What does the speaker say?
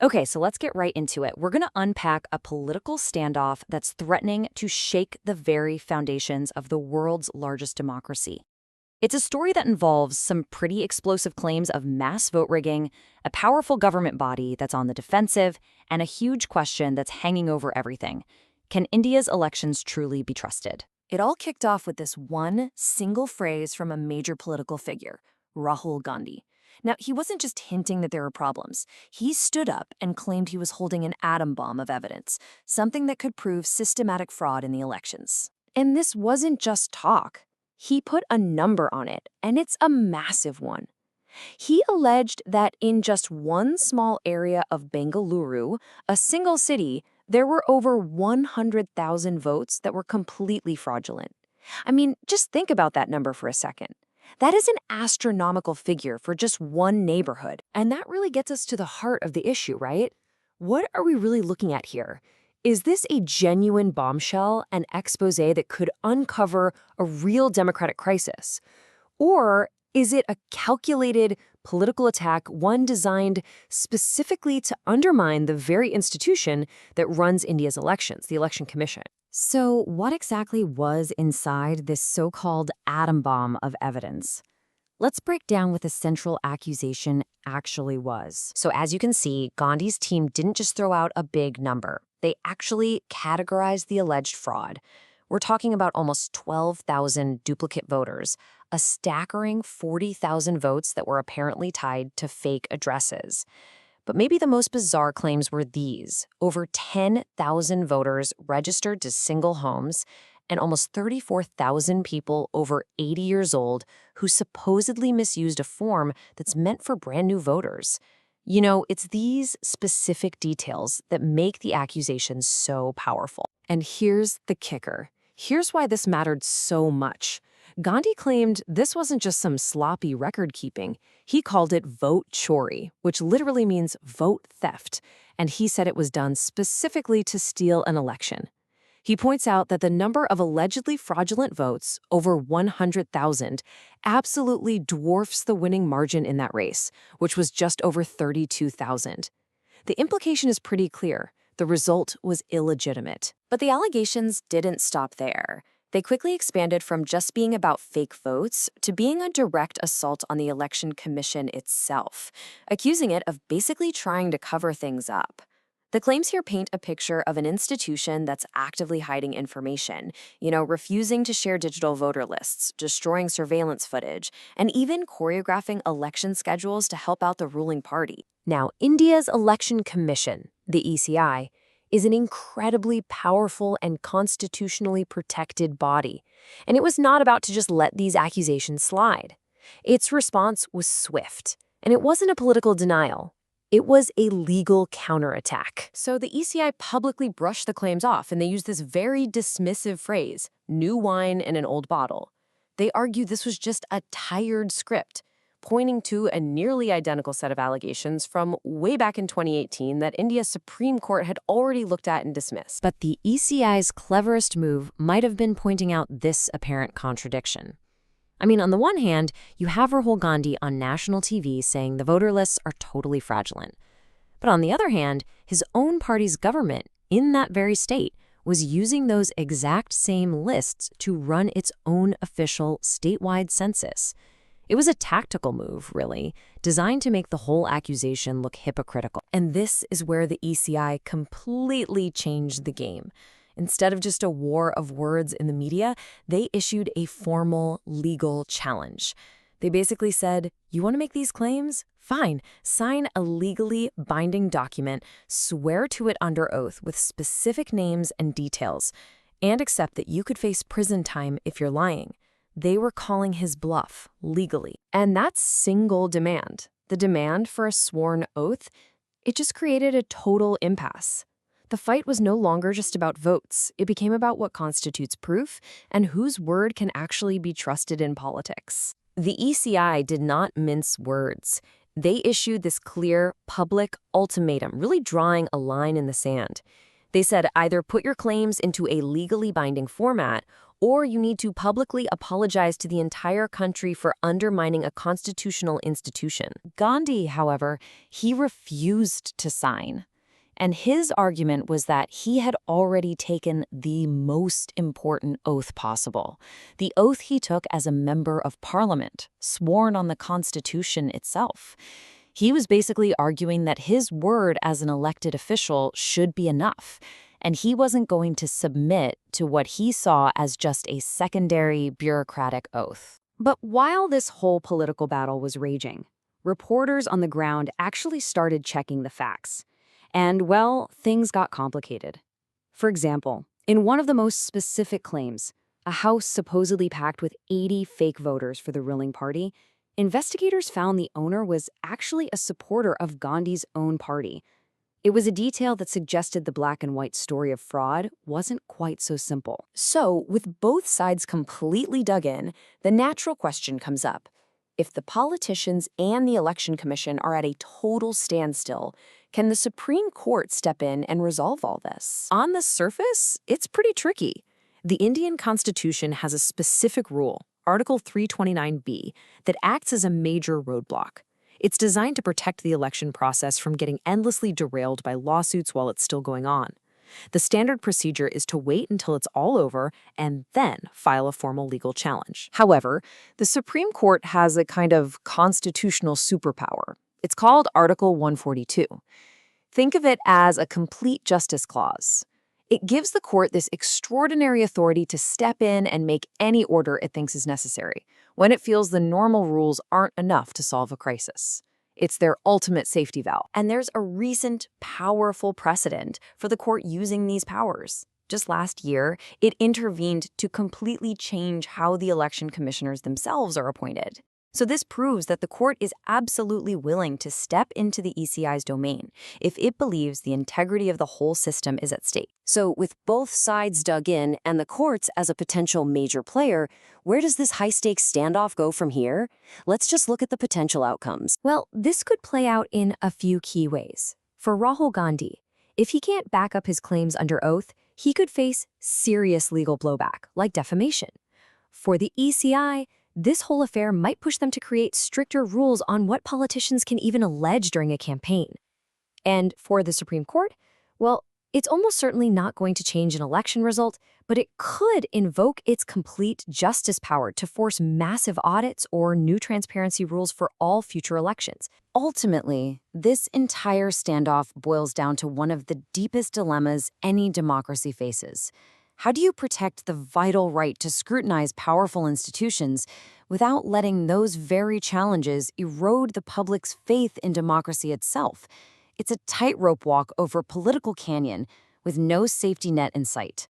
Okay, so let's get right into it. We're going to unpack a political standoff that's threatening to shake the very foundations of the world's largest democracy. It's a story that involves some pretty explosive claims of mass vote rigging, a powerful government body that's on the defensive, and a huge question that's hanging over everything. Can India's elections truly be trusted? It all kicked off with this one single phrase from a major political figure, Rahul Gandhi. Now, he wasn't just hinting that there were problems. He stood up and claimed he was holding an atom bomb of evidence, something that could prove systematic fraud in the elections. And this wasn't just talk. He put a number on it, and it's a massive one. He alleged that in just one small area of Bengaluru, a single city, there were over 100,000 votes that were completely fraudulent. I mean, just think about that number for a second. That is an astronomical figure for just one neighborhood. And that really gets us to the heart of the issue, right? What are we really looking at here? Is this a genuine bombshell, an expose that could uncover a real democratic crisis? Or is it a calculated political attack, one designed specifically to undermine the very institution that runs India's elections, the Election Commission? So, what exactly was inside this so-called atom bomb of evidence? Let's break down what the central accusation actually was. So, as you can see, Gandhi's team didn't just throw out a big number. They actually categorized the alleged fraud. We're talking about almost 12,000 duplicate voters, a staggering 40,000 votes that were apparently tied to fake addresses. But maybe the most bizarre claims were these: over 10,000 voters registered to single homes, and almost 34,000 people over 80 years old who supposedly misused a form that's meant for brand new voters. You know, it's these specific details that make the accusations so powerful. And here's the kicker. Here's why this mattered so much. Gandhi claimed this wasn't just some sloppy record keeping. He called it vote chori, which literally means vote theft, and he said it was done specifically to steal an election. He points out that the number of allegedly fraudulent votes, over 100,000, absolutely dwarfs the winning margin in that race, which was just over 32,000. The implication is pretty clear. The result was illegitimate. But the allegations didn't stop there. They quickly expanded from just being about fake votes to being a direct assault on the Election Commission itself, accusing it of basically trying to cover things up. The claims here paint a picture of an institution that's actively hiding information, refusing to share digital voter lists, destroying surveillance footage, and even choreographing election schedules to help out the ruling party. Now, India's Election Commission, the ECI, is an incredibly powerful and constitutionally protected body, and it was not about to just let these accusations slide. Its response was swift, and it wasn't a political denial. It was a legal counterattack. So the ECI publicly brushed the claims off, and they used this very dismissive phrase, new wine in an old bottle. They argued this was just a tired script, pointing to a nearly identical set of allegations from way back in 2018 that India's Supreme Court had already looked at and dismissed. But the ECI's cleverest move might have been pointing out this apparent contradiction. I mean, on the one hand, you have Rahul Gandhi on national TV saying the voter lists are totally fraudulent. But on the other hand, his own party's government in that very state was using those exact same lists to run its own official statewide census. It was a tactical move, really, designed to make the whole accusation look hypocritical. And this is where the ECI completely changed the game. Instead of just a war of words in the media, they issued a formal legal challenge. They basically said, you want to make these claims? Fine, sign a legally binding document, swear to it under oath with specific names and details, and accept that you could face prison time if you're lying. They were calling his bluff legally. And that single demand, the demand for a sworn oath, it just created a total impasse. The fight was no longer just about votes. It became about what constitutes proof and whose word can actually be trusted in politics. The ECI did not mince words. They issued this clear, public ultimatum, really drawing a line in the sand. They said either put your claims into a legally binding format or you need to publicly apologize to the entire country for undermining a constitutional institution. Gandhi, however, he refused to sign. And his argument was that he had already taken the most important oath possible, the oath he took as a member of parliament, sworn on the Constitution itself. He was basically arguing that his word as an elected official should be enough, and he wasn't going to submit to what he saw as just a secondary bureaucratic oath. But while this whole political battle was raging, reporters on the ground actually started checking the facts. And, well, things got complicated. For example, in one of the most specific claims, a house supposedly packed with 80 fake voters for the ruling party, investigators found the owner was actually a supporter of Gandhi's own party. It was a detail that suggested the black and white story of fraud wasn't quite so simple. So, with both sides completely dug in, the natural question comes up. If the politicians and the election commission are at a total standstill, can the Supreme Court step in and resolve all this? On the surface, it's pretty tricky. The Indian Constitution has a specific rule, Article 329B, that acts as a major roadblock. It's designed to protect the election process from getting endlessly derailed by lawsuits while it's still going on. The standard procedure is to wait until it's all over and then file a formal legal challenge. However, the Supreme Court has a kind of constitutional superpower. It's called Article 142. Think of it as a complete justice clause. It gives the court this extraordinary authority to step in and make any order it thinks is necessary, when it feels the normal rules aren't enough to solve a crisis. It's their ultimate safety valve. And there's a recent, powerful precedent for the court using these powers. Just last year, it intervened to completely change how the election commissioners themselves are appointed. So this proves that the court is absolutely willing to step into the ECI's domain if it believes the integrity of the whole system is at stake. So with both sides dug in and the courts as a potential major player, where does this high-stakes standoff go from here? Let's just look at the potential outcomes. Well, this could play out in a few key ways. For Rahul Gandhi, if he can't back up his claims under oath, he could face serious legal blowback, like defamation. For the ECI, this whole affair might push them to create stricter rules on what politicians can even allege during a campaign. And for the Supreme Court, well, it's almost certainly not going to change an election result, but it could invoke its complete justice power to force massive audits or new transparency rules for all future elections. Ultimately, this entire standoff boils down to one of the deepest dilemmas any democracy faces. How do you protect the vital right to scrutinize powerful institutions without letting those very challenges erode the public's faith in democracy itself? It's a tightrope walk over a political canyon with no safety net in sight.